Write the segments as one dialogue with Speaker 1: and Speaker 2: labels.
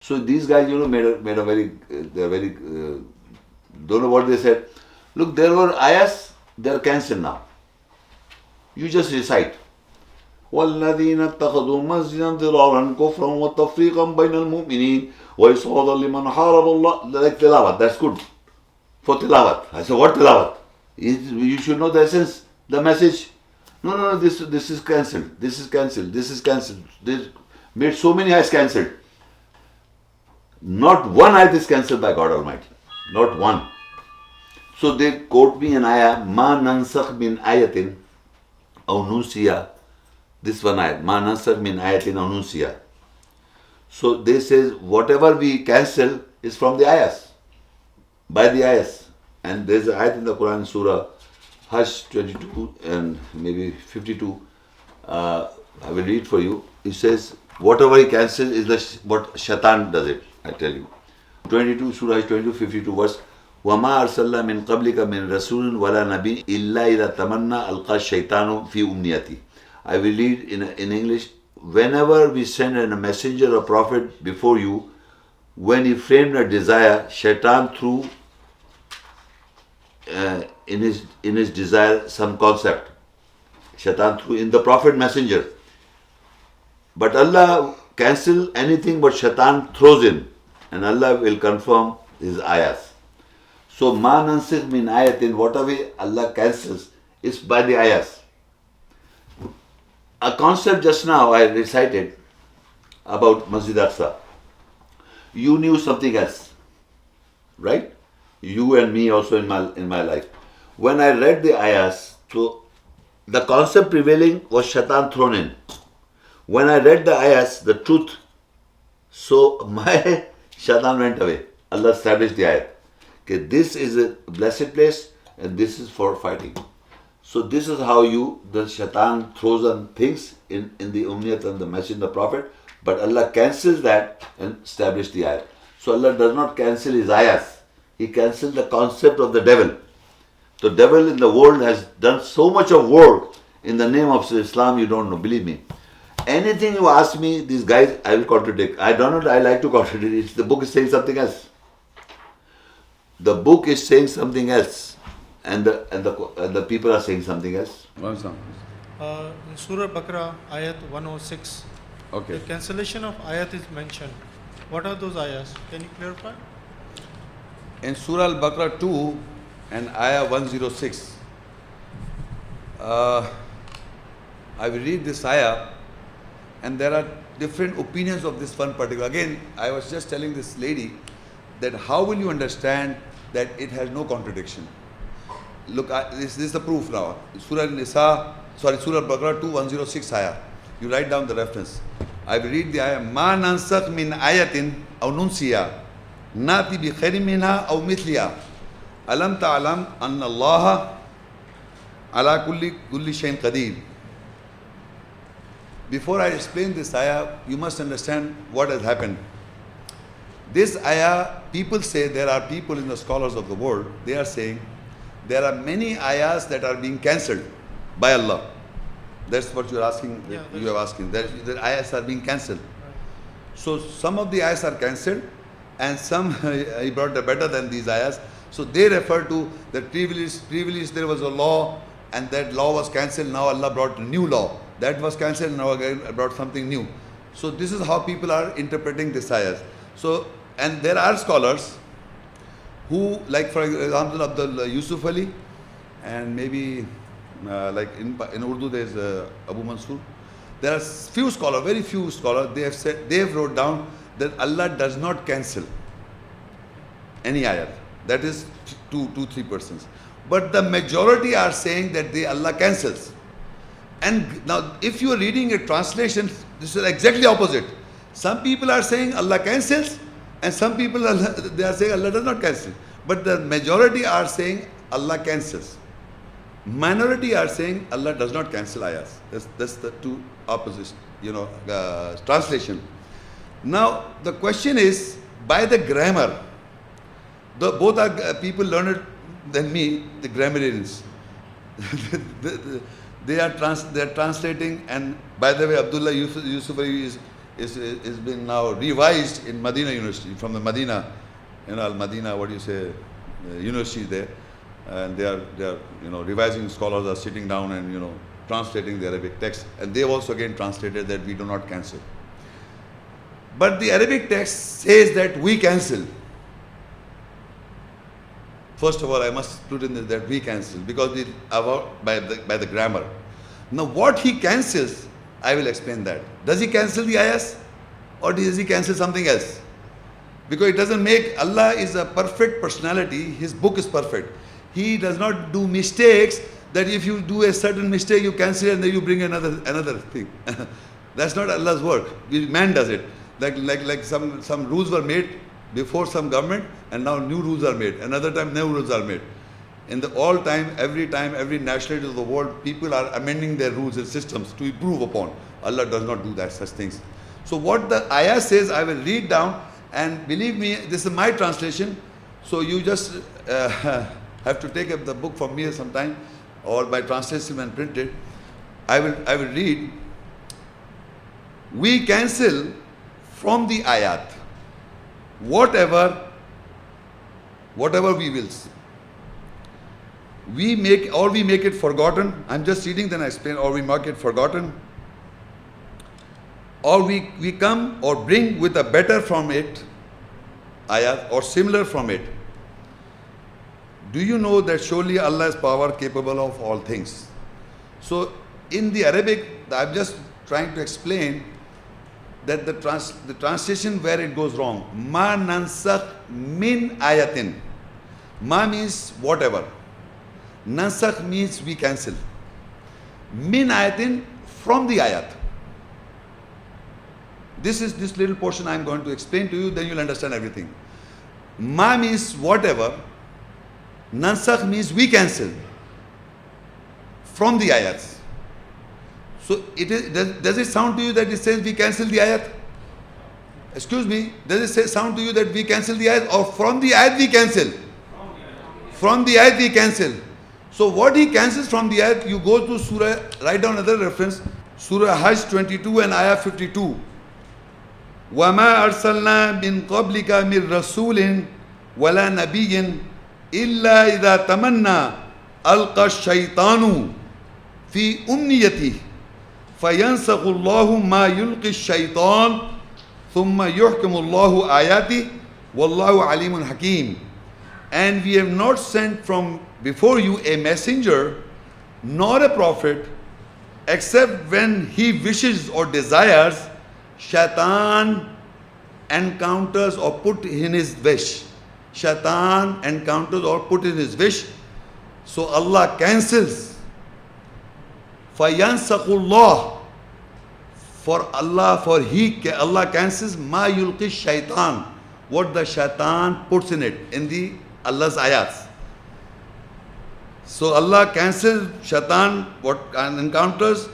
Speaker 1: So these guys, made a very, they're very, don't know what they said. Look, there were ayahs, they're cancelled now. You just recite. والذين اتخذوا مسجدا ضرارا كفرا وتفريقا بين المؤمنين وإصرادا لمن حارب الله, like tilawat, that's good for tilawat. I said, what tilawat? You should know the essence, the message. No, this is cancelled, this is cancelled, this is cancelled. They made so many ayahs cancelled. Not one ayat is cancelled by God Almighty. Not one. So they quote me an ayah, Ma nansakh min ayatin aw nunsiya. This one ayat, Ma nansakh min ayatin aw nunsiya. So they say whatever we cancel is from the ayahs, by the ayahs. And there's an ayat in the Quran, Surah Hajj 22 and maybe 52. I will read for you. It says, whatever he cancels is what Shaitan does it. I tell you. 22, Surah 22, 52 verse. وَمَا أَرْسَلْنَا مِن قَبْلِكَ مِن رَسُولٍ وَلَا نَبِيٍّ إِلَّا إِذَا تَمَنَّى أَلْقَى الشَّيْطَانُ فِي أُمْنِيَّتِهِ. I will read in English. Whenever we send a messenger or prophet before you, when he framed a desire, Shaitan threw in his desire some concept. Shaitan threw in the prophet messenger. But Allah cancel anything but Shaitan throws in, and Allah will confirm his ayahs. So ma nansakh min ayatin, whatever Allah cancels is by the ayahs. A concept just now I recited about Masjid Aqsa. You knew something else, right? You and me also in my life. When I read the ayahs, so the concept prevailing was Shaitan thrown in. When I read the ayahs, the truth, so my Shaitan went away. Allah established the ayat. Okay, this is a blessed place and this is for fighting. So this is how the Shaitan throws on things in the Ummiyat and the message of the Prophet, but Allah cancels that and established the ayat. So Allah does not cancel his ayahs. He cancels the concept of the devil. The devil in the world has done so much of work in the name of Islam, you don't know, believe me. Anything you ask me, these guys, I will contradict. I don't know, I like to contradict. The book is saying something else. The book is saying something else. And the people are saying something else.
Speaker 2: One example.
Speaker 3: In Surah Baqarah, ayat 106,
Speaker 2: Okay.
Speaker 3: the cancellation of ayat is mentioned. What are those ayahs? Can you clarify?
Speaker 2: In Surah Al-Baqarah 2 and Ayah 106, I will read this ayah, and there are different opinions of this one particular. Again, I was just telling this lady that how will you understand that it has no contradiction? Look, this is the proof now. Surah Al-Baqarah 2, 106 ayah. You write down the reference. I will read the ayah. Ma nansakh min ayatin aw nunsiya nati bi khairin minha aw mithliha alam ta'lam anna Allah ala kulli shayin qadir. Before I explain this ayah, you must understand what has happened. This ayah, people say, there are people in the scholars of the world, they are saying there are many ayahs that are being cancelled by Allah. That's what you are asking.
Speaker 3: Yeah,
Speaker 2: You are asking. The ayahs are being cancelled. So some of the ayahs are cancelled, and some he brought better than these ayahs. So they refer to that previously there was a law, and that law was cancelled. Now Allah brought a new law. That was cancelled. Now again brought something new. So this is how people are interpreting this ayahs. So, and there are scholars who, like for example, Abdul Yusuf Ali, and maybe like in Urdu there is Abu Mansur. There are few scholars, very few scholars. They have said, they have wrote down that Allah does not cancel any ayat. That is 2-3%. But the majority are saying that Allah cancels. And now, if you are reading a translation, this is exactly opposite. Some people are saying Allah cancels, and some people they are saying Allah does not cancel. But the majority are saying Allah cancels. Minority are saying Allah does not cancel ayahs. That's the two opposite, translation. Now the question is, by the grammar, both are people learned than me, the grammarians. They are translating, and by the way, Abdullah Yusuf is is been now revised in Medina University, from the Medina, Al Medina, university there, and they are revising scholars are sitting down and translating the Arabic text, and they have also again translated that we do not cancel. But the Arabic text says that we cancel. First of all, I must put in that we cancel, because it by the grammar. Now what he cancels, I will explain that. Does he cancel the ayahs, or does he cancel something else? Because it doesn't make, Allah is a perfect personality, His book is perfect. He does not do mistakes, that if you do a certain mistake, you cancel it and then you bring another thing. That's not Allah's work. Man does it. Like some rules were made before some government, and now new rules are made. Another time new rules are made. In the all time, every nationality of the world, people are amending their rules and systems to improve upon. Allah does not do that such things. So what the ayah says, I will read down, and believe me, this is my translation. So you just have to take up the book from me sometime, or by translation and print it. I will read. We cancel from the ayat whatever we will. We make it forgotten. I'm just reading, then I explain. Or we make it forgotten, or we come or bring with a better from it, ayat, or similar from it. Do you know that surely Allah is power capable of all things? So in the Arabic, I'm just trying to explain that the translation where it goes wrong. Ma nansakh min ayatin. Ma means whatever. Nansakh means we cancel. Min ayatin, from the ayat. This little portion I'm going to explain to you, then you'll understand everything. Ma means whatever. Nansakh means we cancel from the ayats. So does it sound to you that it says we cancel the ayat? Excuse me, does it sound to you that we cancel the ayat, or from the ayat we cancel? From the ayat we cancel. So what he cancels from the ayat, you go to surah, write down another reference, Surah Hajj 22 and ayah 52. وَمَا أَرْسَلْنَا مِن قَبْلِكَ مِن رَسُولٍ وَلَا نَبِيٍّ إِلَّا إِذَا تَمَنَّى أَلْقَى الشَّيْطَانُ فِي أُمْنِيَّتِهِ فَيَنْسَخُ اللَّهُ مَا يُلْقِي الشَّيْطَانُ ثُمَّ يُحْكِمُ اللَّهُ آيَاتِهِ وَاللَّهُ عَلِيمٌ حَكِيمٌ. And we have not sent from before you a messenger nor a prophet, except when he wishes or desires, Shaitan encounters or put in his wish. Shaitan encounters or put in his wish. So Allah cancels. فَيَنْسَخُ اللَّهُ Allah cancels ma yulqi shaitan, what the shaitan puts in it, in the Allah's ayats. So Allah cancels shaitan what encounters.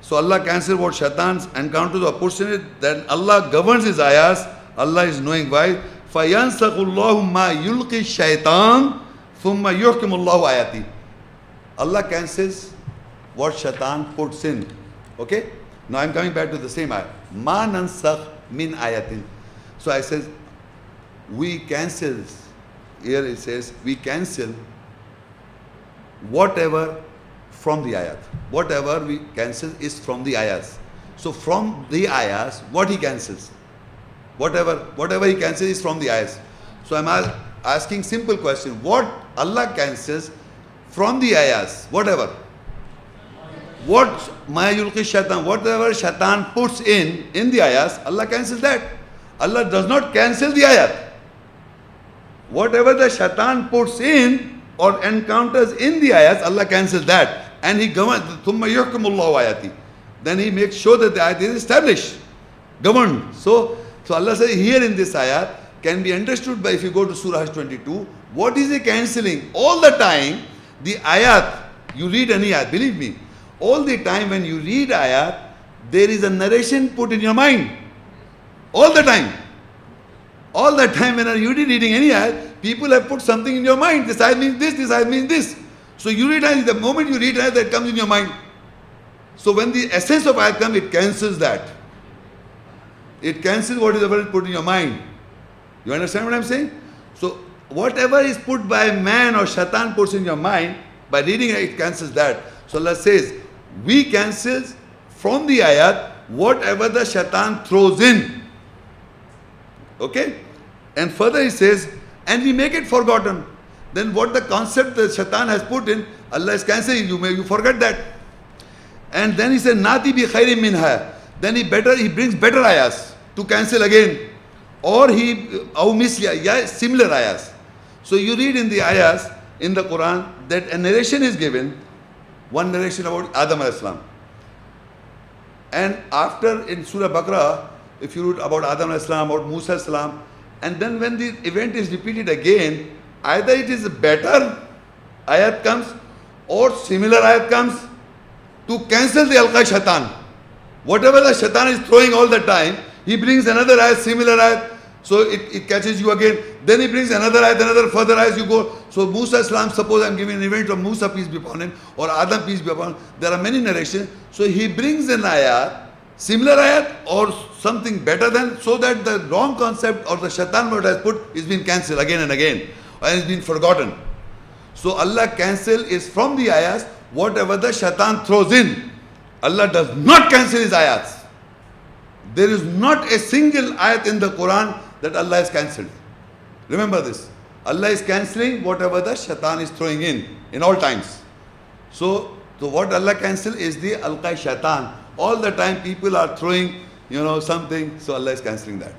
Speaker 2: So Allah cancels what shaitan encounters or puts in it. Then Allah governs his ayahs. Allah is knowing why. فَيَنْسَخُ اللَّهُ مَا يُلْقِي الشَّيْطَانُ ثُمَّ يُحْكِمُ اللَّهُ آيَاتِهِ. Allah cancels what shaitan puts in. Okay? Now I'm coming back to the same ayah. مَا نَنْسَخْ مِنْ آيَاتٍ. So I says, we cancel. Here it says, we cancel whatever from the ayat. Whatever we cancel is from the ayahs. So from the ayahs, what he cancels? Whatever he cancels is from the ayahs. So I'm asking simple question. What Allah cancels from the ayahs? Whatever. What ma yulqi shaitan, whatever shaitan puts in the ayahs, Allah cancels that. Allah does not cancel the ayat. Whatever the shaitan puts in or encounters in the ayahs, Allah cancels that. And he governs. ثُمَّ يُحْكِمُ اللَّهُ آيَاتِهِ. Then he makes sure that the ayat is established, governed. So Allah says here in this ayat can be understood by, if you go to Surah 22, what is he cancelling? All the time, the ayat, you read any ayat, believe me, all the time when you read ayat, there is a narration put in your mind. All the time. All the time when you're reading any ayat, people have put something in your mind. This ayat means this ayat means this. So you read ayat, the moment you read ayat, that comes in your mind. So when the essence of ayat comes, it cancels that. It cancels whatever is put in your mind. You understand what I'm saying? So whatever is put by man or shaitan puts in your mind, by reading it cancels that. So Allah says, we cancel from the ayat whatever the shaitan throws in. Okay? And further he says, and we make it forgotten. Then what the concept the shaitan has put in, Allah is cancelling. You forget that. And then he said, Nati bi khairim minha. Then he brings better ayahs to cancel again. Or similar ayahs. So you read in the ayahs in the Quran that a narration is given, one narration about Adam alayhi salam. And after in Surah Baqarah, if you read about Adam alayhi salam, about Musa alayhi salam, and then when the event is repeated again, either it is a better ayat comes or similar ayat comes to cancel the alqa shaitan. Whatever the shaitan is throwing all the time, he brings another ayat, similar ayat, so it catches you again. Then he brings another ayat, another further ayat, you go. So Musa salam, suppose I'm giving an event of Musa, peace be upon him, or Adam, peace be upon him. There are many narrations. So he brings an ayat, similar ayat, or something better than, so that the wrong concept or the shaitan what has put is being cancelled again and again, and it's been forgotten. So Allah cancel is from the ayats whatever the shaitan throws in. Allah does not cancel his ayats. There is not a single ayat in the Quran that Allah has cancelled. Remember this. Allah is cancelling whatever the shaitan is throwing in all times. So what Allah cancel is the alqa shaitan. All the time people are throwing, something, so Allah is cancelling that.